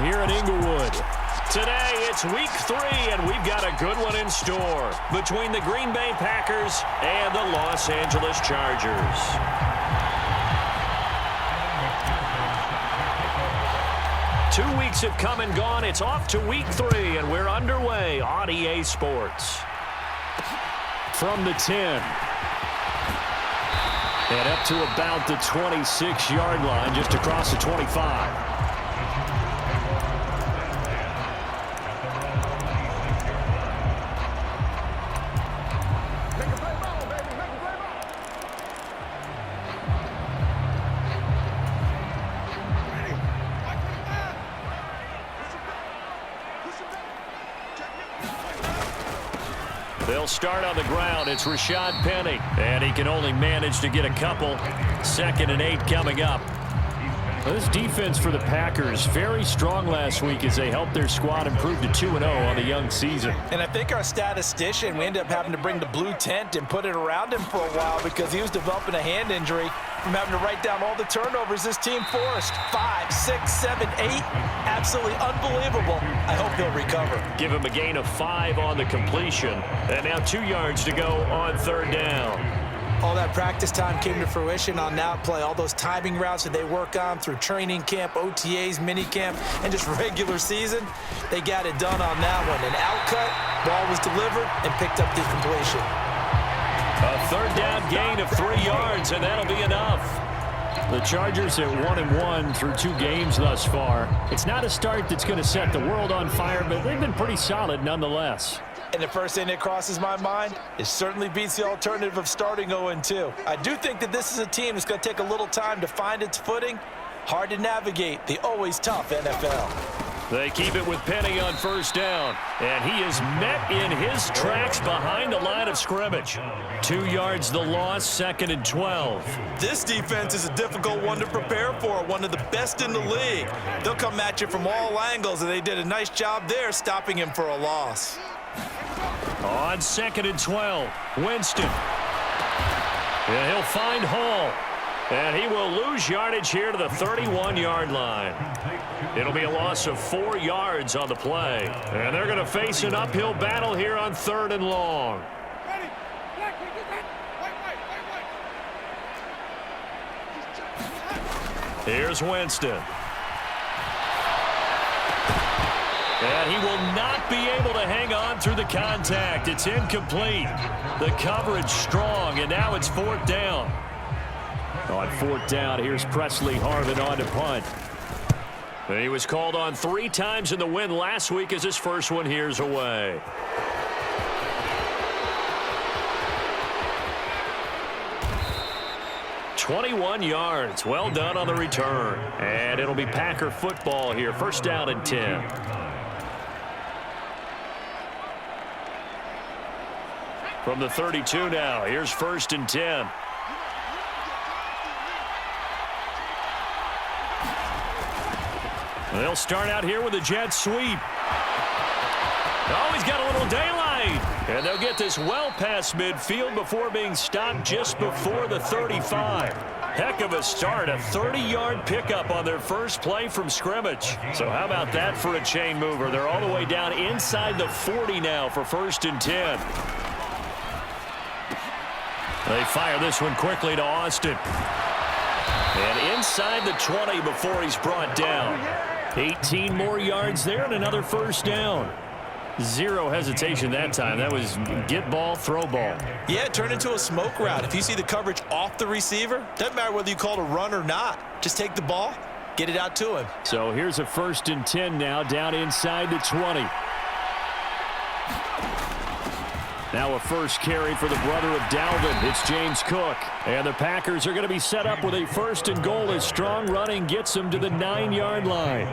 here in Inglewood. Today, it's week 3, and we've got a good one in store between the Green Bay Packers and the Los Angeles Chargers. Two weeks have come and gone. It's off to week 3, and we're underway on EA Sports. From the 10. And up to about the 26-yard line, just across the 25. They'll start on the ground. It's Rashad Penny, and he can only manage to get a couple. 2nd and 8 coming up. This defense for the Packers, very strong last week as they helped their squad improve to 2-0 on the young season. And I think our statistician, we ended up having to bring the blue tent and put it around him for a while because he was developing a hand injury from having to write down all the turnovers this team forced. 5, 6, 7, 8. Absolutely unbelievable. I hope he'll recover. Give him a gain of 5 on the completion. And now 2 yards to go on 3rd down. All that practice time came to fruition on that play. All those timing routes that they work on through training camp, OTAs, minicamp, and just regular season, they got it done on that one. An outcut, ball was delivered, and picked up the completion. A 3rd down gain of 3 yards, and that'll be enough. The Chargers at 1-1 through 2 games thus far. It's not a start that's going to set the world on fire, but they've been pretty solid nonetheless. And the first thing that crosses my mind, it certainly beats the alternative of starting 0-2. I do think that this is a team that's going to take a little time to find its footing. Hard to navigate the always tough NFL. They keep it with Penny on 1st down, and he is met in his tracks behind the line of scrimmage. 2 yards the loss, 2nd and 12. This defense is a difficult one to prepare for, one of the best in the league. They'll come at you from all angles, and they did a nice job there stopping him for a loss. On 2nd and 12, Winston. And he'll find Hall. And he will lose yardage here to the 31-yard line. It'll be a loss of 4 yards on the play. And they're going to face an uphill battle here on 3rd and long. Here's Winston. And he will not be able to hang on through the contact. It's incomplete. The coverage strong, and now it's 4th down. On 4th down, here's Presley Harvin on to punt. And he was called on 3 times in the win last week as his first one here's away. "21 yards. Well done on the return. And it'll be Packer football here. 1st down and 10. From the 32 now, here's 1st and 10. They'll start out here with a jet sweep. Oh, he's got a little daylight. And they'll get this well past midfield before being stopped just before the 35. Heck of a start, a 30-yard pickup on their first play from scrimmage. So how about that for a chain mover? They're all the way down inside the 40 now for 1st and 10. They fire this one quickly to Austin. And inside the 20 before he's brought down. 18 more yards there and another 1st down. 0 hesitation that time. That was get ball, throw ball. Yeah, it turned into a smoke route. If you see the coverage off the receiver, doesn't matter whether you call it a run or not. Just take the ball, get it out to him. So here's a 1st and 10 now down inside the 20. Now a first carry for the brother of Dalvin. It's James Cook. And the Packers are going to be set up with a 1st and goal as strong running gets them to the 9-yard line.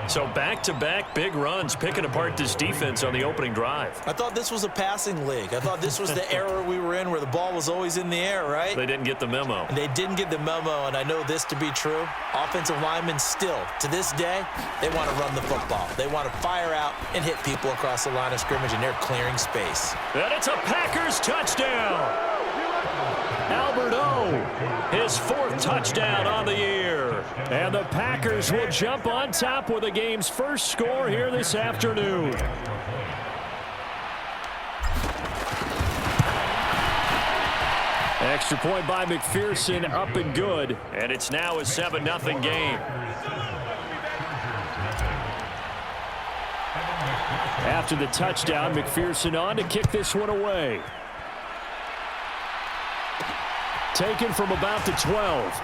So back-to-back big runs picking apart this defense on the opening drive. I thought this was a passing league. I thought this was the era we were in where the ball was always in the air, right? They didn't get the memo. And they didn't get the memo, and I know this to be true. Offensive linemen still, to this day, they want to run the football. They want to fire out and hit people across the line of scrimmage, and they're clearing space. And it's a Packers touchdown. Albert O, his 4th touchdown on the year. quarter. And the Packers will jump on top with the game's first score here this afternoon. Extra point by McPherson, up and good. And it's now a 7-0 game. After the touchdown, McPherson on to kick this one away. Taken from about the 12.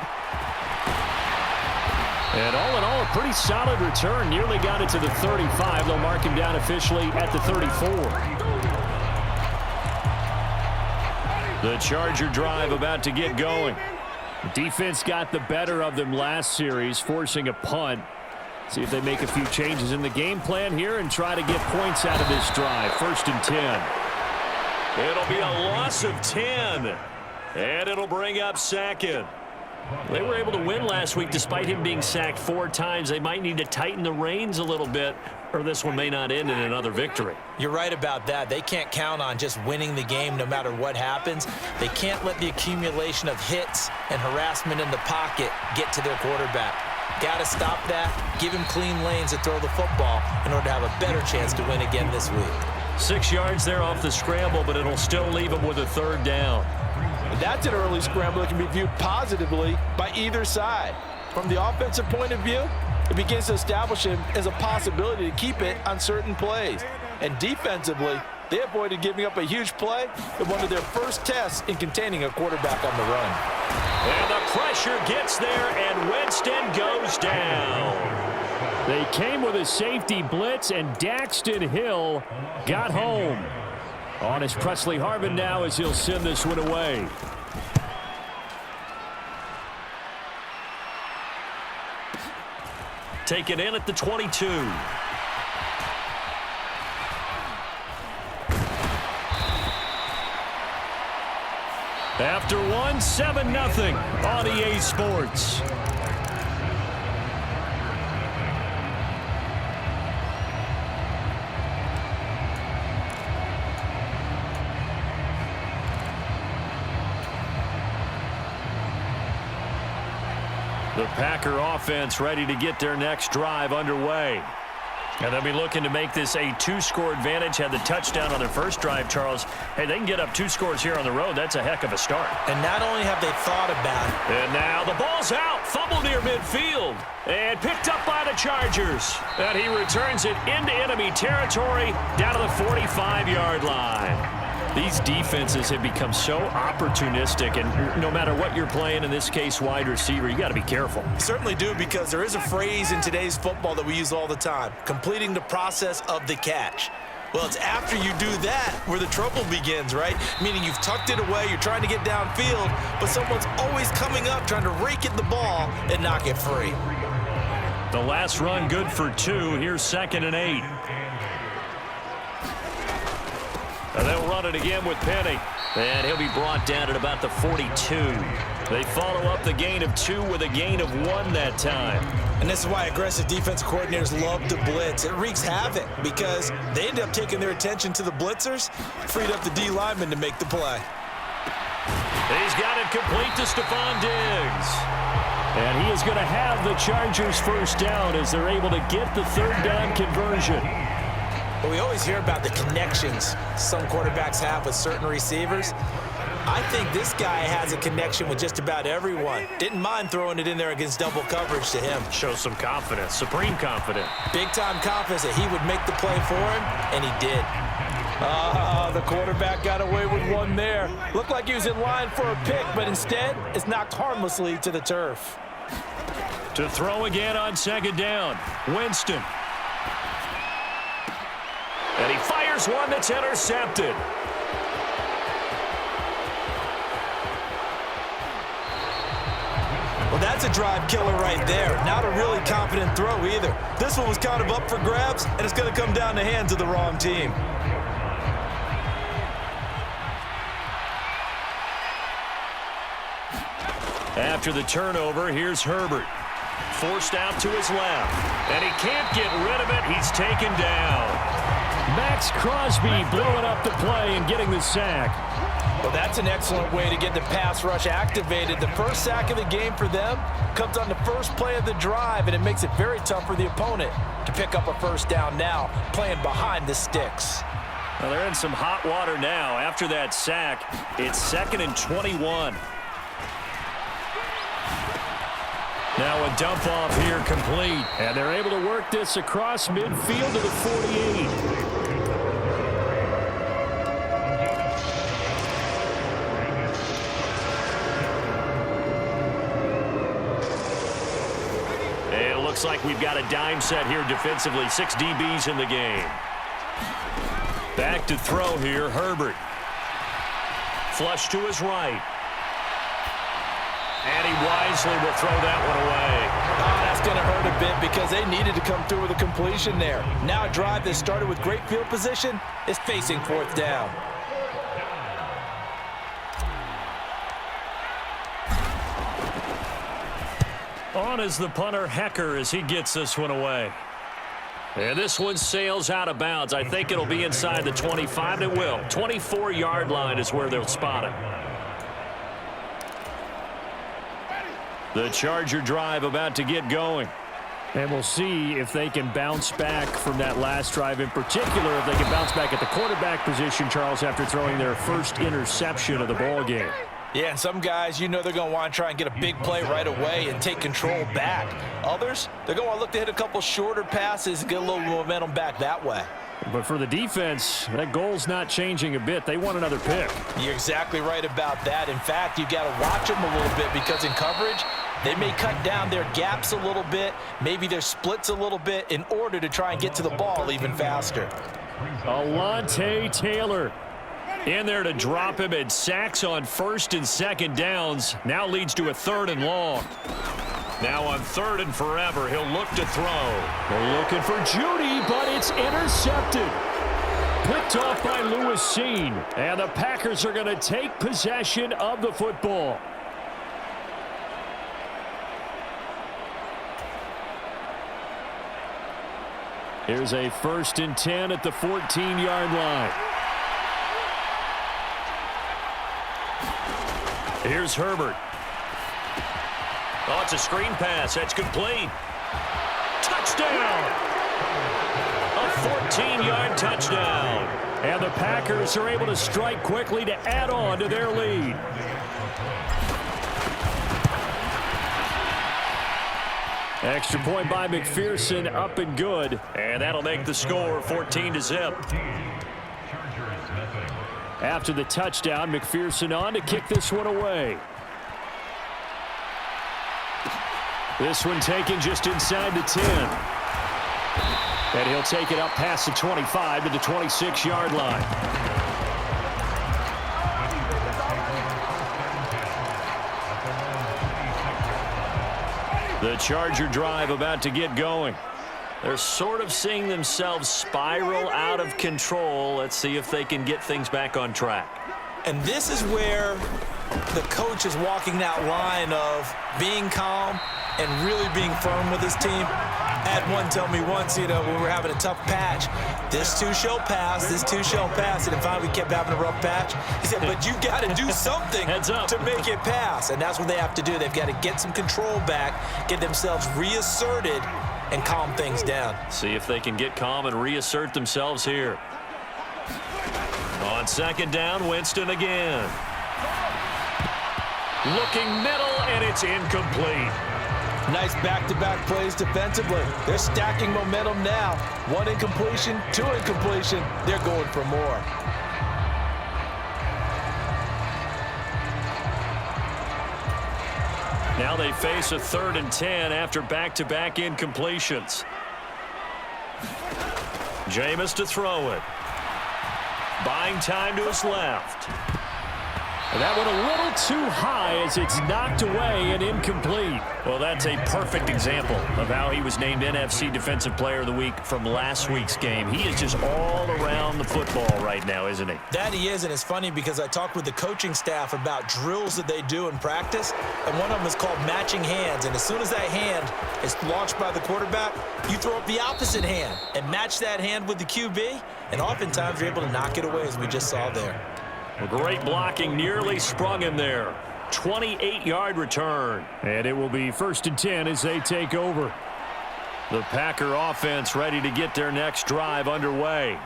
And all in all, a pretty solid return. Nearly got it to the 35. They'll mark him down officially at the 34. The Charger drive about to get going. Defense got the better of them last series, forcing a punt. See if they make a few changes in the game plan here and try to get points out of this drive. 1st and 10. It'll be a loss of 10. And it'll bring up 2nd. They were able to win last week despite him being sacked 4 times. They might need to tighten the reins a little bit, or this one may not end in another victory. You're right about that. They can't count on just winning the game no matter what happens. They can't let the accumulation of hits and harassment in the pocket get to their quarterback. Got to stop that, give him clean lanes to throw the football in order to have a better chance to win again this week. 6 yards there off the scramble, but it'll still leave him with a 3rd down. That's an early scramble that can be viewed positively by either side. From the offensive point of view, it begins to establish him as a possibility to keep it on certain plays. And defensively, they avoided giving up a huge play in one of their first tests in containing a quarterback on the run. And the pressure gets there, and Winston goes down. They came with a safety blitz, and Daxton Hill got home. On is Presley Harvin now as he'll send this one away. Taken in at the 22. After one, 7-0 on EA Sports. The Packer offense ready to get their next drive underway. And they'll be looking to make this a 2-score advantage. Had the touchdown on their first drive, Charles. Hey, they can get up 2 scores here on the road. That's a heck of a start. And not only have they thought about it. And now the ball's out. Fumble near midfield. And picked up by the Chargers. And he returns it into enemy territory down to the 45-yard line. These defenses have become so opportunistic, and no matter what you're playing, in this case wide receiver, you got to be careful. You certainly do, because there is a phrase in today's football that we use all the time: completing the process of the catch. Well, it's after you do that where the trouble begins, right? Meaning you've tucked it away, you're trying to get downfield, but someone's always coming up trying to rake at the ball and knock it free. The last run good for 2. Here's 2nd and 8. And they'll run it again with Penny. And he'll be brought down at about the 42. They follow up the gain of 2 with a gain of 1 that time. And this is why aggressive defense coordinators love to blitz. It wreaks havoc because they end up taking their attention to the blitzers, freed up the D lineman to make the play. He's got it complete to Stephon Diggs. And he is going to have the Chargers first down as they're able to get the 3rd down conversion. But we always hear about the connections some quarterbacks have with certain receivers. I think this guy has a connection with just about everyone. Didn't mind throwing it in there against double coverage to him. Shows some confidence, supreme confidence. Big-time confidence that he would make the play for him, and he did. The quarterback got away with one there. Looked like he was in line for a pick, but instead it's knocked harmlessly to the turf. To throw again on 2nd down, Winston. And he fires one that's intercepted. Well, that's a drive killer right there. Not a really confident throw either. This one was kind of up for grabs, and it's going to come down the hands of the wrong team. After the turnover, here's Herbert. Forced out to his left. And he can't get rid of it. He's taken down. Max Crosby blowing up the play and getting the sack. Well, that's an excellent way to get the pass rush activated. The first sack of the game for them comes on the first play of the drive, and it makes it very tough for the opponent to pick up a first down now, playing behind the sticks. Well, they're in some hot water now. After that sack, it's 2nd and 21. Now a dump off here complete, and they're able to work this across midfield to the 48. Looks like we've got a dime set here defensively. 6 DBs in the game. Back to throw here, Herbert. Flush to his right. And he wisely will throw that one away. Oh, that's going to hurt a bit because they needed to come through with a completion there. Now a drive that started with great field position is facing 4th down. On is the punter, Hecker, as he gets this one away. And this one sails out of bounds. I think it'll be inside the 25. It will. 24-yard line is where they'll spot it. The Charger drive about to get going. And we'll see if they can bounce back from that last drive in particular, if they can bounce back at the quarterback position, Charles, after throwing their first interception of the ball game. Yeah, and some guys, you know they're going to want to try and get a big play right away and take control back. Others, they're going to want to look to hit a couple shorter passes and get a little momentum back that way. But for the defense, that goal's not changing a bit. They want another pick. You're exactly right about that. In fact, you've got to watch them a little bit because in coverage, they may cut down their gaps a little bit, maybe their splits a little bit in order to try and get to the ball even faster. Alontae Taylor in there to drop him, and sacks on 1st and 2nd downs. Now leads to a 3rd and long. Now on 3rd and forever, he'll look to throw. They're looking for Judy, but it's intercepted. Picked off by Seazn, and the Packers are going to take possession of the football. Here's a 1st and 10 at the 14-yard line. Here's Herbert. Oh, it's a screen pass. That's complete. Touchdown! A 14-yard touchdown. And the Packers are able to strike quickly to add on to their lead. Extra point by McPherson, up and good. And that'll make the score 14-0. After the touchdown, McPherson on to kick this one away. This one taken just inside the 10. And he'll take it up past the 25 to the 26-yard line. The Charger drive about to get going. They're sort of seeing themselves spiral out of control. Let's see if they can get things back on track. And this is where the coach is walking that line of being calm and really being firm with his team. I had one tell me once, when we were having a tough patch, this too shall pass, this too shall pass. And finally we kept having a rough patch. He said, but you got to do something to make it pass. And that's what they have to do. They've got to get some control back, get themselves reasserted, and calm things down. See if they can get calm and reassert themselves here. On 2nd down, Winston again. Looking middle, and it's incomplete. Nice back-to-back plays defensively. They're stacking momentum now. 1 incompletion, 2 incompletion. They're going for more. Now they face a 3rd and 10 after back-to-back incompletions. Jameis to throw it. Buying time to his left. And that one a little too high as it's knocked away and incomplete. Well, that's a perfect example of how he was named NFC Defensive Player of the Week from last week's game. He is just all around the football right now, isn't he? That he is, and it's funny because I talked with the coaching staff about drills that they do in practice, and one of them is called matching hands. And as soon as that hand is launched by the quarterback, you throw up the opposite hand and match that hand with the QB, and oftentimes you're able to knock it away, as we just saw there. Great blocking, nearly sprung him there. 28-yard return. And it will be 1st and 10 as they take over. The Packer offense ready to get their next drive underway.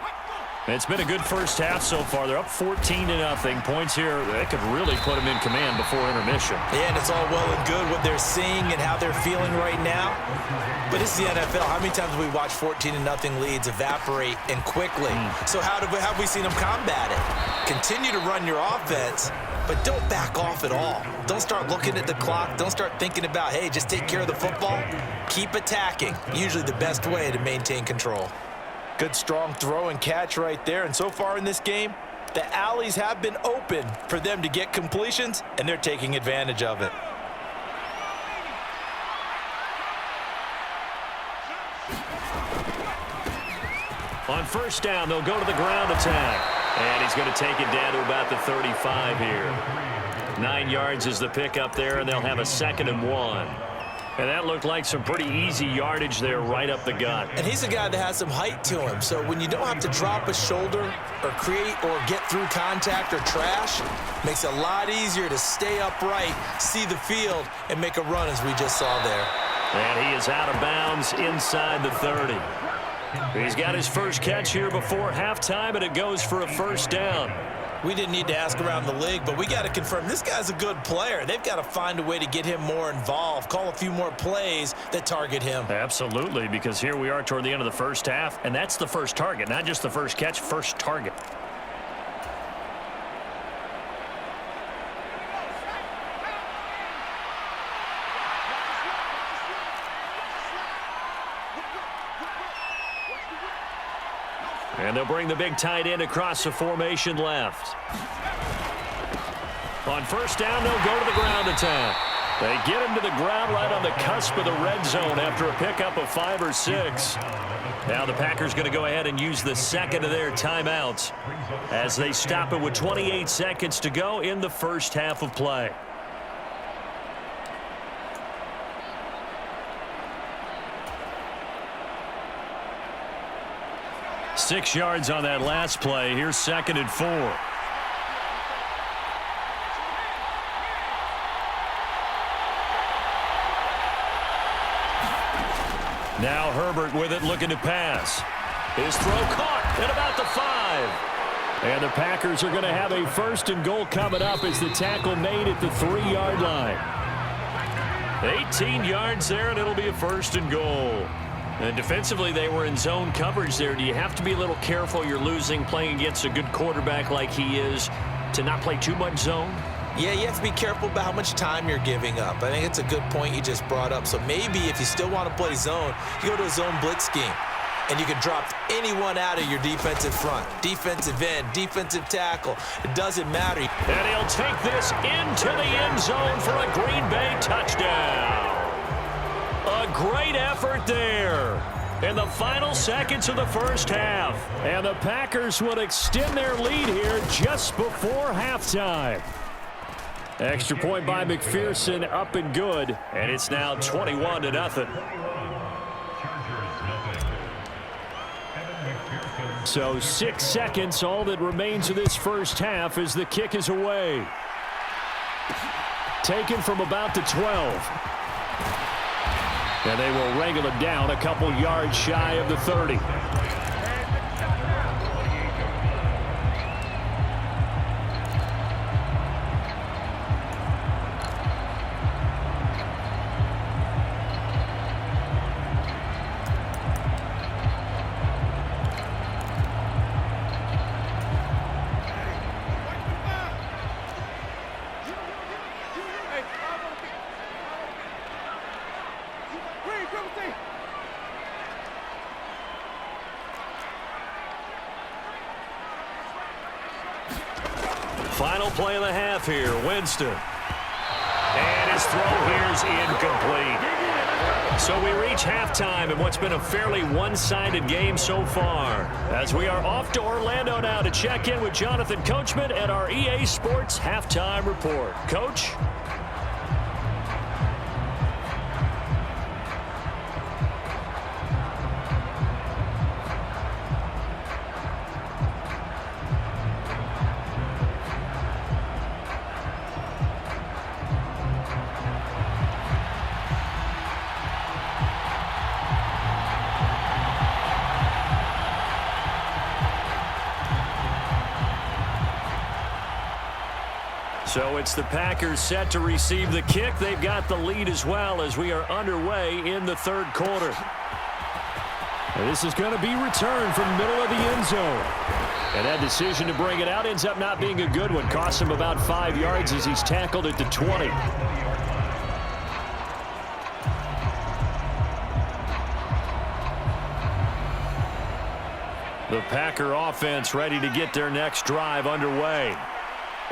It's been a good first half so far. They're up 14-0. Points here, that could really put them in command before intermission. Yeah, and it's all well and good what they're seeing and how they're feeling right now. But it's the NFL. How many times have we watched 14-0 leads evaporate and quickly? So how have we seen them combat it? Continue to run your offense, but don't back off at all. Don't start looking at the clock. Don't start thinking about, hey, just take care of the football. Keep attacking. Usually the best way to maintain control. Good strong throw and catch right there. And so far in this game, the alleys have been open for them to get completions, and they're taking advantage of it. On 1st down, they'll go to the ground attack. And he's going to take it down to about the 35 here. 9 yards is the pickup there, and they'll have a 2nd and 1. And that looked like some pretty easy yardage there right up the gut. And he's a guy that has some height to him. So when you don't have to drop a shoulder or create or get through contact or trash, makes it a lot easier to stay upright, see the field, and make a run as we just saw there. And he is out of bounds inside the 30. He's got his first catch here before halftime, and it goes for a 1st down. We didn't need to ask around the league, but we got to confirm this guy's a good player. They've got to find a way to get him more involved, call a few more plays that target him. Absolutely, because here we are toward the end of the first half, and that's the first target, not just the first catch, first target. And they'll bring the big tight end across the formation left. On 1st down, they'll go to the ground attack. They get him to the ground right on the cusp of the red zone after a pickup of 5 or 6. Now the Packers going to go ahead and use the 2nd of their timeouts as they stop it with 28 seconds to go in the first half of play. Six yards on that last play. Here's 2nd and 4. Now Herbert with it, looking to pass. His throw caught at about the 5. And the Packers are going to have a 1st and goal coming up as the tackle made at the 3-yard line. 18 yards there, and it'll be a 1st and goal. And defensively, they were in zone coverage there. Do you have to be a little careful? You're losing, playing against a good quarterback like he is, to not play too much zone? Yeah, you have to be careful about how much time you're giving up. I think it's a good point you just brought up. So maybe if you still want to play zone, you go to a zone blitz scheme, and you can drop anyone out of your defensive front. Defensive end, defensive tackle. It doesn't matter. And he'll take this into the end zone for a Green Bay touchdown. A great effort there in the final seconds of the first half. And the Packers would extend their lead here just before halftime. Extra point by McPherson, up and good. And it's now 21-0. So 6 seconds, all that remains of this first half as the kick is away. Taken from about the 12. And they will wrangle it down a couple yards shy of the 30. Final play of the half here, Winston. And his throw here is incomplete. So we reach halftime in what's been a fairly one-sided game so far. As we are off to Orlando now to check in with Jonathan Coachman at our EA Sports Halftime Report. Coach? So it's the Packers set to receive the kick. They've got the lead as well as we are underway in the third quarter. And this is going to be returned from middle of the end zone. And that decision to bring it out ends up not being a good one. Costs him about 5 yards as he's tackled at the 20. The Packer offense ready to get their next drive underway.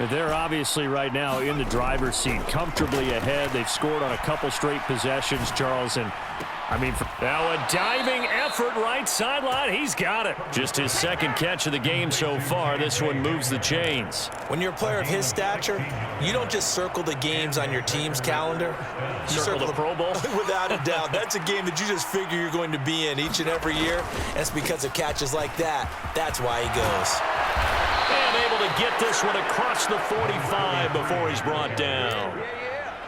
They're obviously right now in the driver's seat, comfortably ahead. They've scored on a couple straight possessions, Charles, and now a diving effort right sideline. He's got it. Just his second catch of the game so far. This one moves the chains. When you're a player of his stature, you don't just circle the games on your team's calendar. You circle the Pro Bowl? Without a doubt. That's a game that you just figure you're going to be in each and every year. And it's because of catches like that. That's why he goes. And able to get this one across the 45 before he's brought down.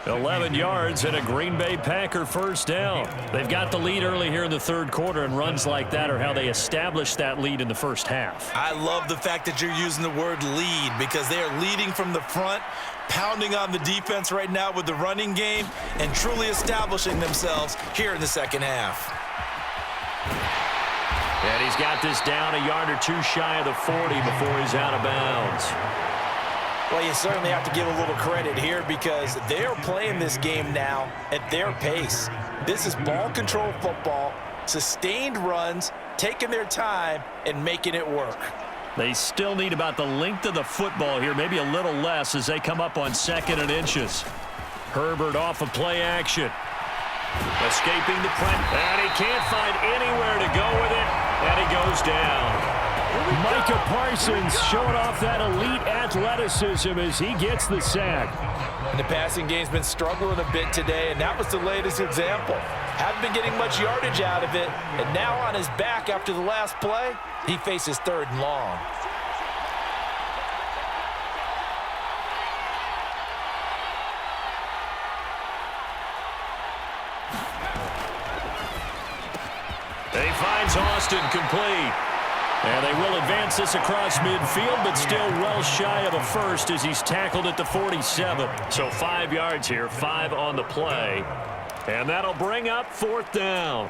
11 yards and a Green Bay Packer first down. They've got the lead early here in the third quarter, and runs like that are how they established that lead in the first half. I love the fact that you're using the word lead because they are leading from the front, pounding on the defense right now with the running game, and truly establishing themselves here in the second half. And he's got this down a yard or two shy of the 40 before he's out of bounds. Well, you certainly have to give a little credit here because they are playing this game now at their pace. This is ball control football, sustained runs, taking their time, and making it work. They still need about the length of the football here, maybe a little less as they come up on 2nd and inches. Herbert off of play action. Escaping the pressure, and he can't find anywhere to go with it, and he goes down. Micah Parsons showing off that elite athleticism as he gets the sack. And the passing game's been struggling a bit today, and that was the latest example. Haven't been getting much yardage out of it, and now on his back after the last play, he faces 3rd and long. He finds Austin complete. And they will advance this across midfield, but still well shy of a first as he's tackled at the 47. So 5 yards here, 5 on the play. And that'll bring up 4th down.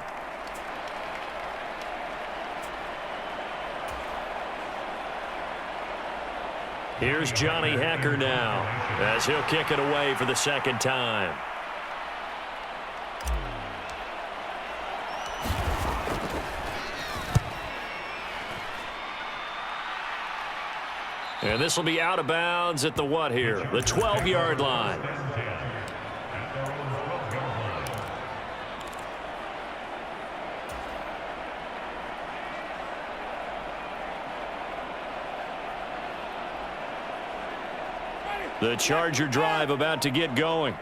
Here's Johnny Hekker now as he'll kick it away for the second time. And this will be out of bounds at the what here? The 12-yard line. The Charger drive about to get going.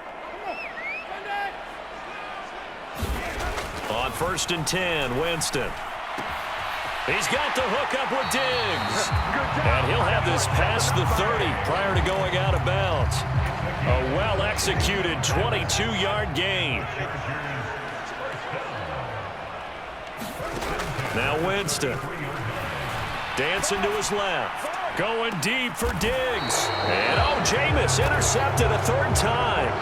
On 1st and 10, Winston. He's got the hook up with Diggs. And he'll have this past the 30 prior to going out of bounds. A well-executed 22-yard gain. Now Winston. Dancing to his left. Going deep for Diggs. And Jameis intercepted a 3rd time.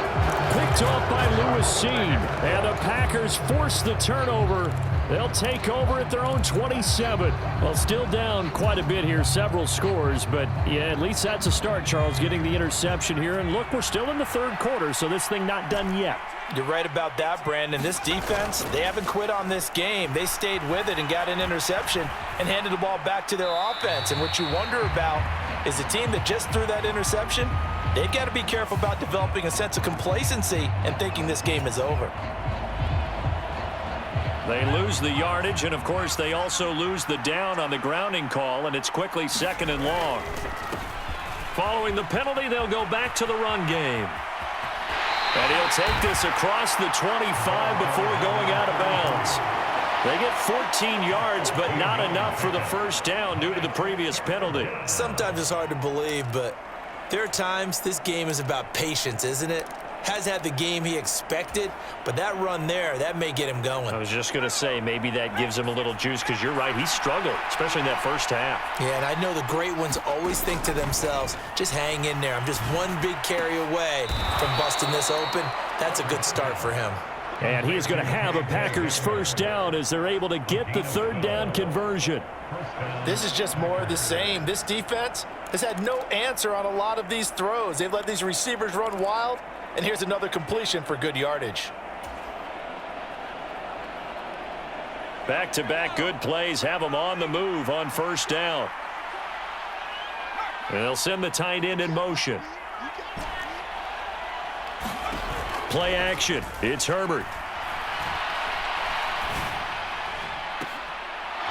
Picked off by Lewis Seazn. And the Packers force the turnover. They'll take over at their own 27. Well, still down quite a bit here, several scores, but yeah, at least that's a start, Charles, getting the interception here. And look, we're still in the third quarter, so this thing not done yet. You're right about that, Brandon. This defense, they haven't quit on this game. They stayed with it and got an interception and handed the ball back to their offense. And what you wonder about is the team that just threw that interception, they've got to be careful about developing a sense of complacency and thinking this game is over. They lose the yardage, and of course they also lose the down on the grounding call, and it's quickly 2nd and long. Following the penalty, they'll go back to the run game. And he'll take this across the 25 before going out of bounds. They get 14 yards, but not enough for the first down due to the previous penalty. Sometimes it's hard to believe, but there are times this game is about patience, isn't it? has had the game he expected, but that run there, that may get him going. I was just going to say, maybe that gives him a little juice, because you're right, he struggled, especially in that first half. Yeah, and I know the great ones always think to themselves, just hang in there. I'm just one big carry away from busting this open. That's a good start for him. And he is going to have a Packers first down as they're able to get the third down conversion. This is just more of the same. This defense has had no answer on a lot of these throws. They've let these receivers run wild, and here's another completion for good yardage. Back-to-back good plays have them on the move on first down. And they'll send the tight end in motion. Play action. It's Herbert.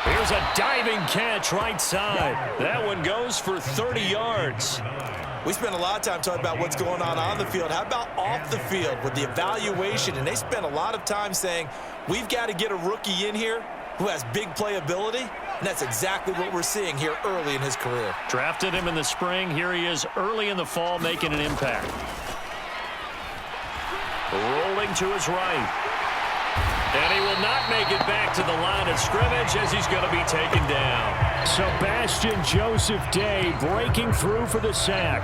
Here's a diving catch right side. That one goes for 30 yards. We spent a lot of time talking about what's going on the field. How about off the field with the evaluation? And they spent a lot of time saying, we've got to get a rookie in here who has big playability. And that's exactly what we're seeing here early in his career. Drafted him in the spring. Here he is early in the fall making an impact. Rolling to his right. And he will not make it back to the line of scrimmage as he's going to be taken down. Sebastian Joseph Day breaking through for the sack.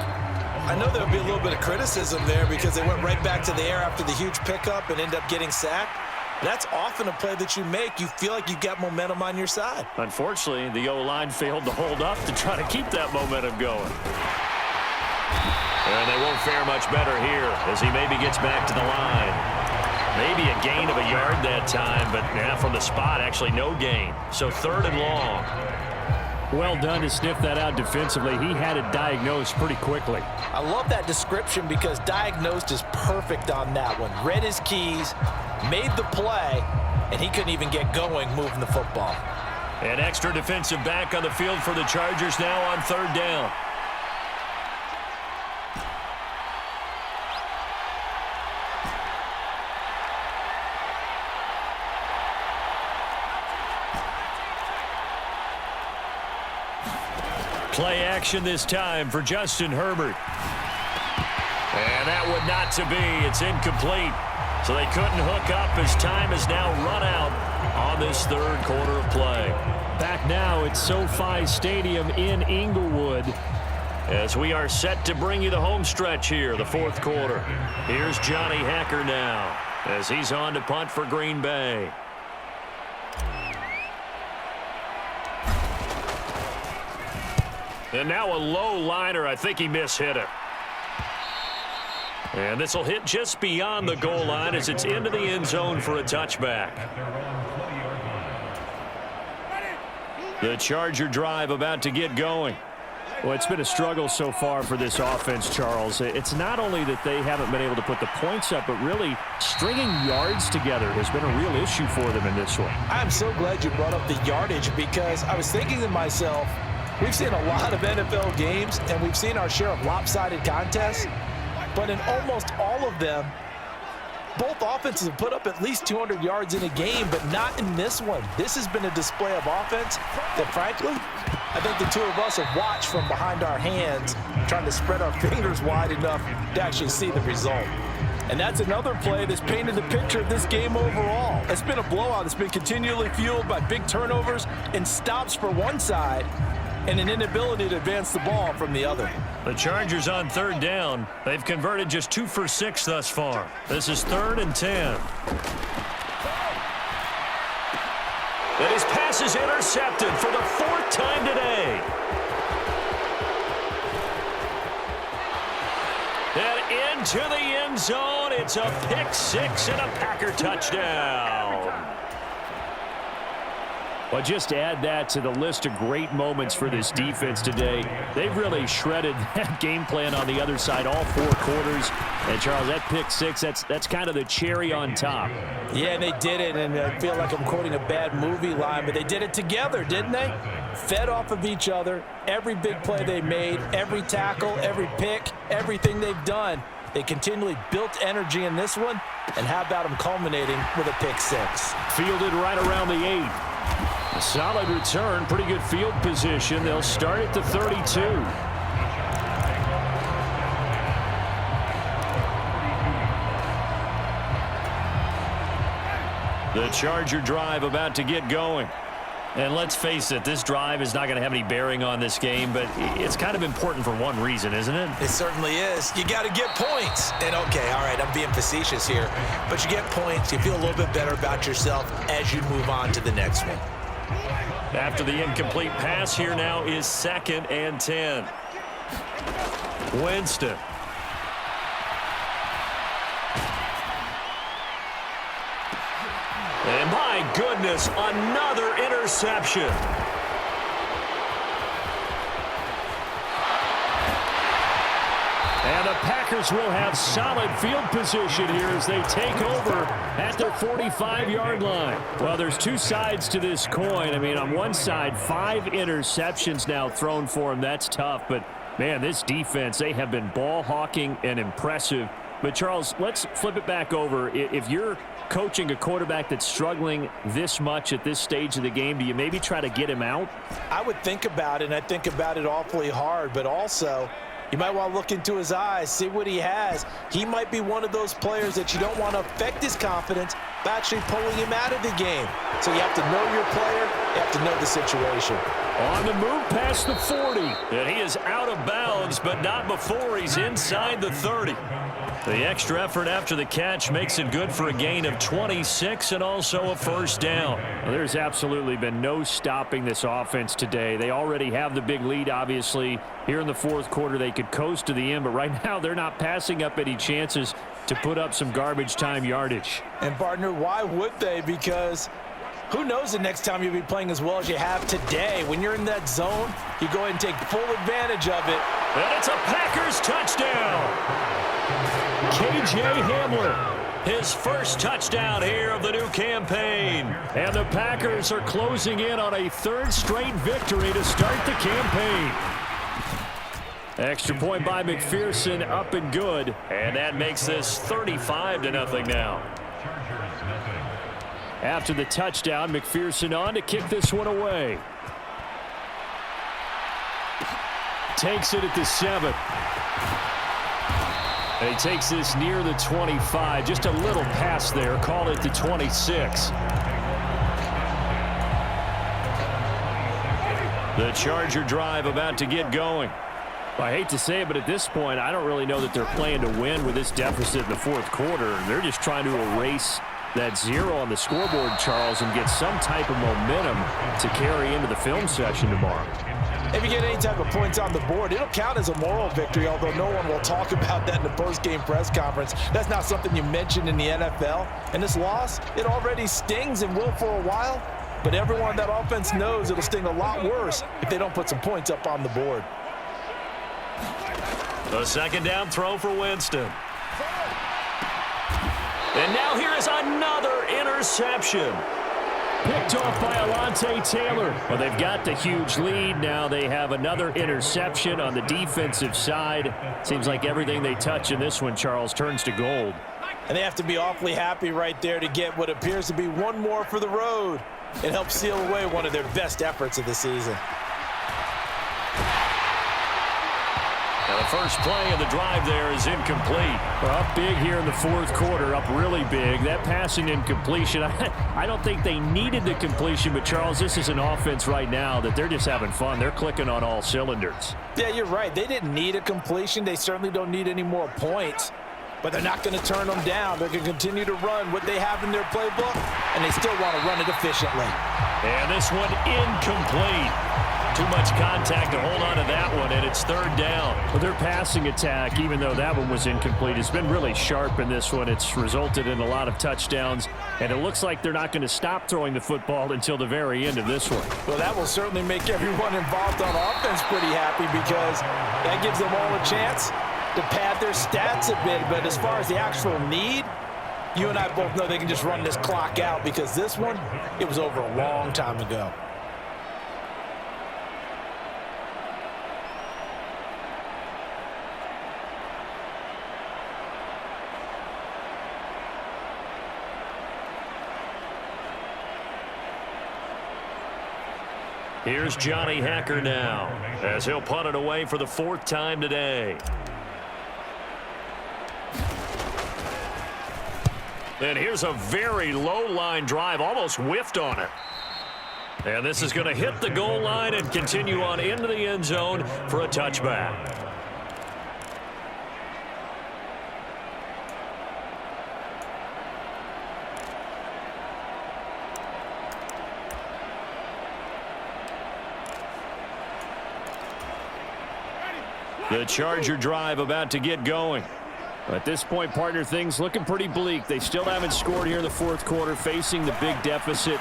I know there'll be a little bit of criticism there because they went right back to the air after the huge pickup and end up getting sacked. That's often a play that you make. You feel like you've got momentum on your side. Unfortunately, the O-line failed to hold up to try to keep that momentum going. And they won't fare much better here as he maybe gets back to the line. Maybe a gain of a yard that time, but now from the spot, actually no gain. So third and long. Well done to sniff that out defensively. He had it diagnosed pretty quickly. I love that description because diagnosed is perfect on that one. Read his keys, made the play, and he couldn't even get going moving the football. An extra defensive back on the field for the Chargers now on third down. Play action this time for Justin Herbert. And that would not to be. It's incomplete. So they couldn't hook up as time has now run out on this third quarter of play. Back now at SoFi Stadium in Inglewood. As we are set to bring you the home stretch here, the fourth quarter. Here's Johnny Hacker now as he's on to punt for Green Bay. And now a low liner. I think he mishit it. And this will hit just beyond the goal line as it's into the end zone for a touchback. The Charger drive about to get going. Well, it's been a struggle so far for this offense, Charles. It's not only that they haven't been able to put the points up, but really stringing yards together has been a real issue for them in this one. I'm so glad you brought up the yardage because I was thinking to myself, we've seen a lot of NFL games, and we've seen our share of lopsided contests. But in almost all of them, both offenses have put up at least 200 yards in a game, but not in this one. This has been a display of offense that, frankly, I think the two of us have watched from behind our hands, trying to spread our fingers wide enough to actually see the result. And that's another play that's painted the picture of this game overall. It's been a blowout. It's been continually fueled by big turnovers and stops for one side and an inability to advance the ball from the other. The Chargers on third down. They've converted just 2 for 6 thus far. This is 3rd and 10. And his pass is intercepted for the 4th time today. And into the end zone. It's a pick 6 and a Packer touchdown. Well, just to add that to the list of great moments for this defense today, they've really shredded that game plan on the other side all 4 quarters. And, Charles, that pick 6, that's kind of the cherry on top. Yeah, and they did it, and I feel like I'm quoting a bad movie line, but they did it together, didn't they? Fed off of each other, every big play they made, every tackle, every pick, everything they've done. They continually built energy in this one, and how about them culminating with a pick 6? Fielded right around the 8. A solid return, pretty good field position. They'll start at the 32. The Charger drive about to get going. And let's face it, this drive is not going to have any bearing on this game, but it's kind of important for one reason, isn't it? It certainly is. You got to get points. And, okay, all right, I'm being facetious here, but you get points. You feel a little bit better about yourself as you move on to the next one. After the incomplete pass, here now is 2nd and 10. Winston. And my goodness, another interception. And the Packers will have solid field position here as they take over at their 45-yard line. Well, there's two sides to this coin. I mean, on one side, 5 interceptions now thrown for them. That's tough. But, man, this defense, they have been ball hawking and impressive. But, Charles, let's flip it back over. If you're coaching a quarterback that's struggling this much at this stage of the game, do you maybe try to get him out? I would think about it, and I think about it awfully hard, but also you might want to look into his eyes, see what he has. He might be one of those players that you don't want to affect his confidence by actually pulling him out of the game. So you have to know your player, you have to know the situation. On the move past the 40. And he is out of bounds, but not before he's inside the 30. The extra effort after the catch makes it good for a gain of 26 and also a first down. Well, there's absolutely been no stopping this offense today. They already have the big lead, obviously. Here in the fourth quarter, they could coast to the end, but right now they're not passing up any chances to put up some garbage time yardage. And, partner, why would they? Because who knows the next time you'll be playing as well as you have today. When you're in that zone, you go ahead and take full advantage of it. And it's a Packers touchdown. K.J. Hamler, his first touchdown here of the new campaign. And the Packers are closing in on a 3rd straight victory to start the campaign. Extra point by McPherson, up and good. And that makes this 35-0 now. After the touchdown, McPherson on to kick this one away. Takes it at the 7. And he takes this near the 25. Just a little pass there. Call it the 26. The Charger drive about to get going. I hate to say it, but at this point, I don't really know that they're playing to win with this deficit in the fourth quarter. They're just trying to erase that 0 on the scoreboard, Charles, and get some type of momentum to carry into the film session tomorrow. If you get any type of points on the board, it'll count as a moral victory, although no one will talk about that in the post-game press conference. That's not something you mentioned in the NFL. And this loss, it already stings and will for a while, but everyone on that offense knows it'll sting a lot worse if they don't put some points up on the board. A 2nd down throw for Winston. And now here is another interception. Picked off by Alontae Taylor. Well, they've got the huge lead. Now they have another interception on the defensive side. Seems like everything they touch in this one, Charles, turns to gold. And they have to be awfully happy right there to get what appears to be one more for the road. It helps seal away one of their best efforts of the season. Now the first play of the drive there is incomplete. Well, up big here in the fourth quarter, up really big. That passing incompletion, I don't think they needed the completion, but Charles, this is an offense right now that they're just having fun. They're clicking on all cylinders. Yeah, you're right. They didn't need a completion. They certainly don't need any more points, but they're not going to turn them down. They're going to continue to run what they have in their playbook, and they still want to run it efficiently. And this one incomplete. Too much contact to hold on to that one, and it's 3rd down. Well, their passing attack, even though that one was incomplete, has been really sharp in this one. It's resulted in a lot of touchdowns, and it looks like they're not going to stop throwing the football until the very end of this one. Well, that will certainly make everyone involved on offense pretty happy because that gives them all a chance to pad their stats a bit. But as far as the actual need, you and I both know they can just run this clock out because this one, it was over a long time ago. Here's Johnny Hacker now as he'll punt it away for the 4th time today. And here's a very low line drive, almost whiffed on it. And this is going to hit the goal line and continue on into the end zone for a touchback. The Charger drive about to get going. At this point, partner, things looking pretty bleak. They still haven't scored here in the fourth quarter, facing the big deficit.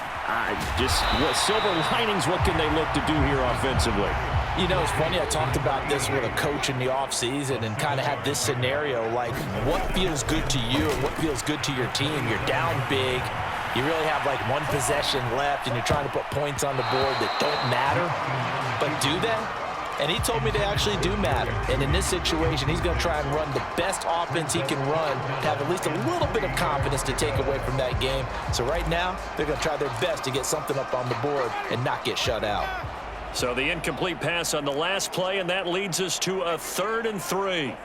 Silver linings, what can they look to do here offensively? You know, it's funny, I talked about this with a coach in the offseason and kind of had this scenario, like what feels good to you and what feels good to your team. You're down big. You really have like one possession left, and you're trying to put points on the board that don't matter. But do they? And he told me they actually do matter. And in this situation, he's going to try and run the best offense he can run to have at least a little bit of confidence to take away from that game. So right now, they're going to try their best to get something up on the board and not get shut out. So the incomplete pass on the last play, and that leads us to a 3rd and 3.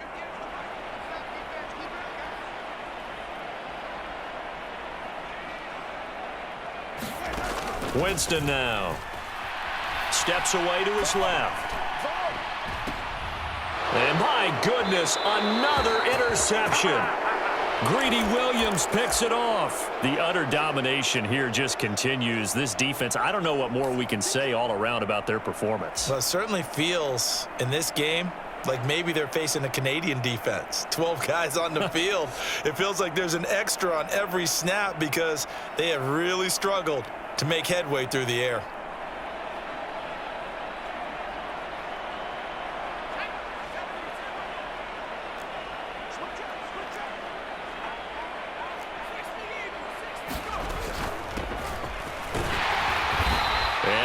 Winston now. Steps away to his left. And my goodness, another interception. Greedy Williams picks it off. The utter domination here just continues. This defense, I don't know what more we can say all around about their performance. Well, it certainly feels in this game like maybe they're facing a Canadian defense. 12 guys on the field. It feels like there's an extra on every snap because they have really struggled to make headway through the air.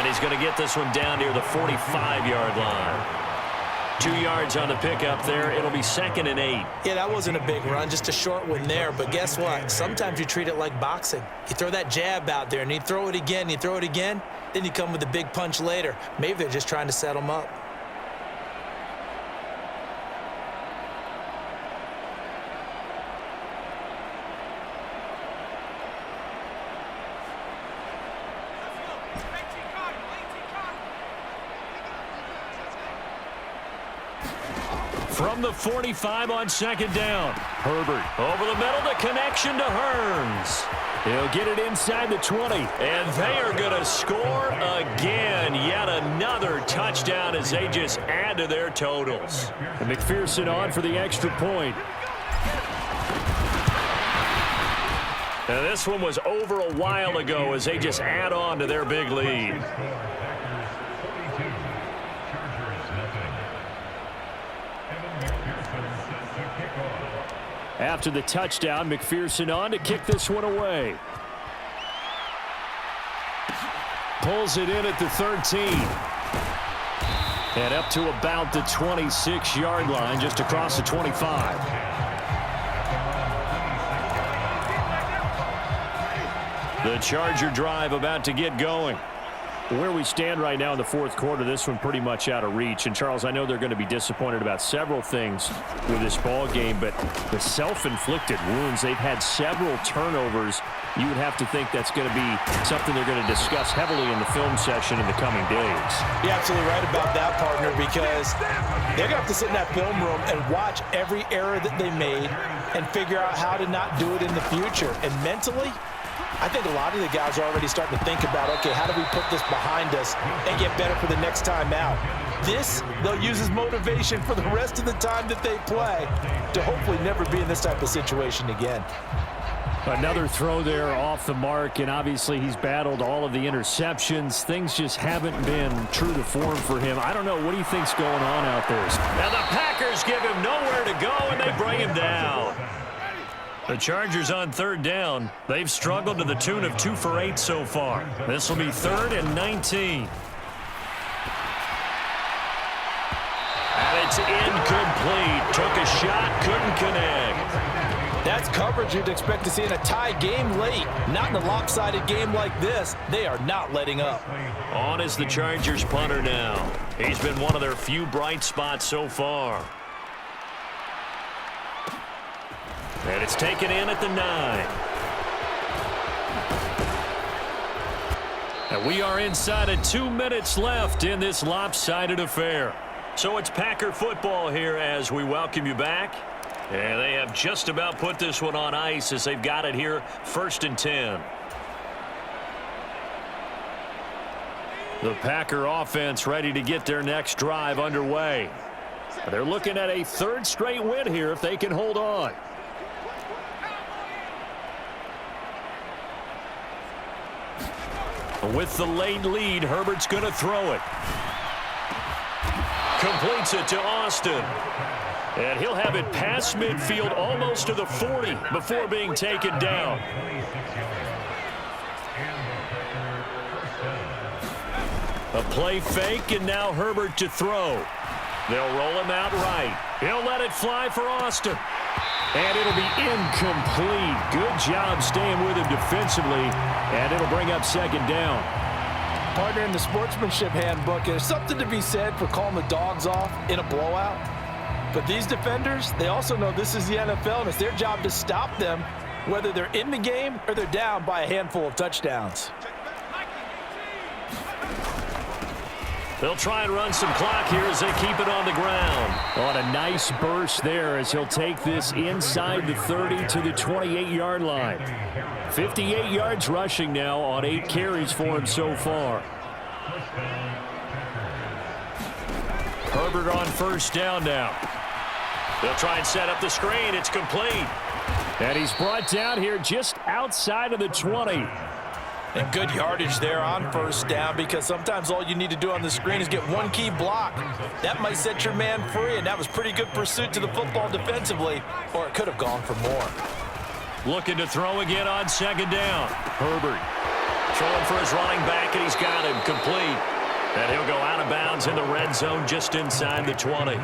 He's going to get this one down near the 45-yard line. 2 yards on the pickup there. It'll be 2nd and 8. Yeah, that wasn't a big run, just a short one there. But guess what? Sometimes you treat it like boxing. You throw that jab out there, and you throw it again, then you come with a big punch later. Maybe they're just trying to set them up. From the 45 on 2nd down. Herbert over the middle, the connection to Hearns. He'll get it inside the 20. And they are going to score again. Yet another touchdown as they just add to their totals. And McPherson on for the extra point. And this one was over a while ago as they just add on to their big lead. After the touchdown, McPherson on to kick this one away. Pulls it in at the 13. And up to about the 26-yard line, just across the 25. The Charger drive about to get going. Where we stand right now in the fourth quarter, this one pretty much out of reach. And, Charles, I know they're going to be disappointed about several things with this ball game, but the self-inflicted wounds, they've had several turnovers. You would have to think that's going to be something they're going to discuss heavily in the film session in the coming days. You're absolutely right about that, partner, because they're going to have to sit in that film room and watch every error that they made and figure out how to not do it in the future. And mentally, I think a lot of the guys are already starting to think about, okay, how do we put this behind us and get better for the next time out? This, they'll use as motivation for the rest of the time that they play to hopefully never be in this type of situation again. Another throw there off the mark, and obviously he's battled all of the interceptions. Things just haven't been true to form for him. I don't know. What do you think's going on out there? Now the Packers give him nowhere to go, and they bring him down. The Chargers on 3rd down. They've struggled to the tune of 2 for 8 so far. This will be 3rd and 19. And it's incomplete. Took a shot, couldn't connect. That's coverage you'd expect to see in a tie game late. Not in a lopsided game like this. They are not letting up. On is the Chargers punter now. He's been one of their few bright spots so far. And it's taken in at the 9. And we are inside of 2 minutes left in this lopsided affair. So it's Packer football here as we welcome you back. And they have just about put this one on ice as they've got it here 1st and 10. The Packer offense ready to get their next drive underway. They're looking at a 3rd straight win here if they can hold on. With the late lead, Herbert's going to throw it. Completes it to Austin. And he'll have it past midfield almost to the 40 before being taken down. A play fake, and now Herbert to throw. They'll roll him out right. He'll let it fly for Austin. And it'll be incomplete. Good job staying with him defensively, and it'll bring up 2nd down. Partner, in the sportsmanship handbook, there's something to be said for calling the dogs off in a blowout. But these defenders, they also know this is the NFL, and it's their job to stop them, whether they're in the game or they're down by a handful of touchdowns. They'll try and run some clock here as they keep it on the ground. On a nice burst there as he'll take this inside the 30 to the 28-yard line. 58 yards rushing now on 8 carries for him so far. Herbert on 1st down now. They'll try and set up the screen. It's complete. And he's brought down here just outside of the 20. And good yardage there on 1st down, because sometimes all you need to do on the screen is get one key block. That might set your man free, and that was pretty good pursuit to the football defensively, or it could have gone for more. Looking to throw again on 2nd down. Herbert throwing for his running back, and he's got him complete. And he'll go out of bounds in the red zone just inside the 20.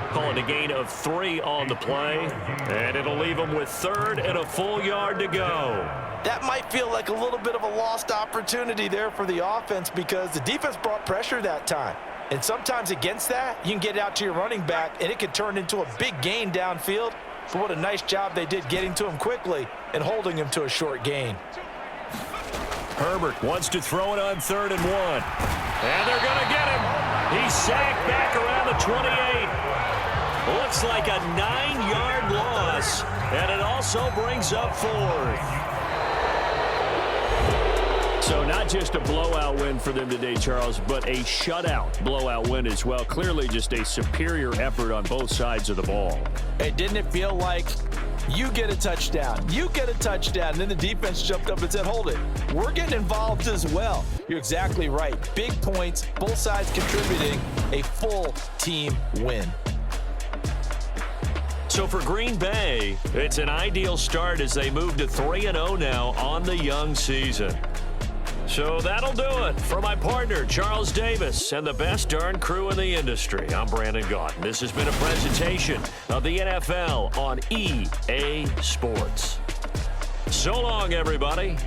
Calling a gain of 3 on the play, and it'll leave him with 3rd and a full yard to go. That might feel like a little bit of a lost opportunity there for the offense, because the defense brought pressure that time. And sometimes against that, you can get out to your running back, and it could turn into a big gain downfield. But what a nice job they did getting to him quickly and holding him to a short gain. Herbert wants to throw it on 3rd and 1. And they're going to get him. He's sacked back around the 28. Looks like a 9-yard loss, and it also brings up 4th. So not just a blowout win for them today, Charles, but a shutout blowout win as well. Clearly just a superior effort on both sides of the ball. Hey, didn't it feel like you get a touchdown, you get a touchdown, and then the defense jumped up and said, hold it, we're getting involved as well. You're exactly right. Big points, both sides contributing, a full team win. So for Green Bay, it's an ideal start as they move to 3-0 now on the young season. So that'll do it for my partner, Charles Davis, and the best darn crew in the industry. I'm Brandon Gaudin. This has been a presentation of the NFL on EA Sports. So long, everybody.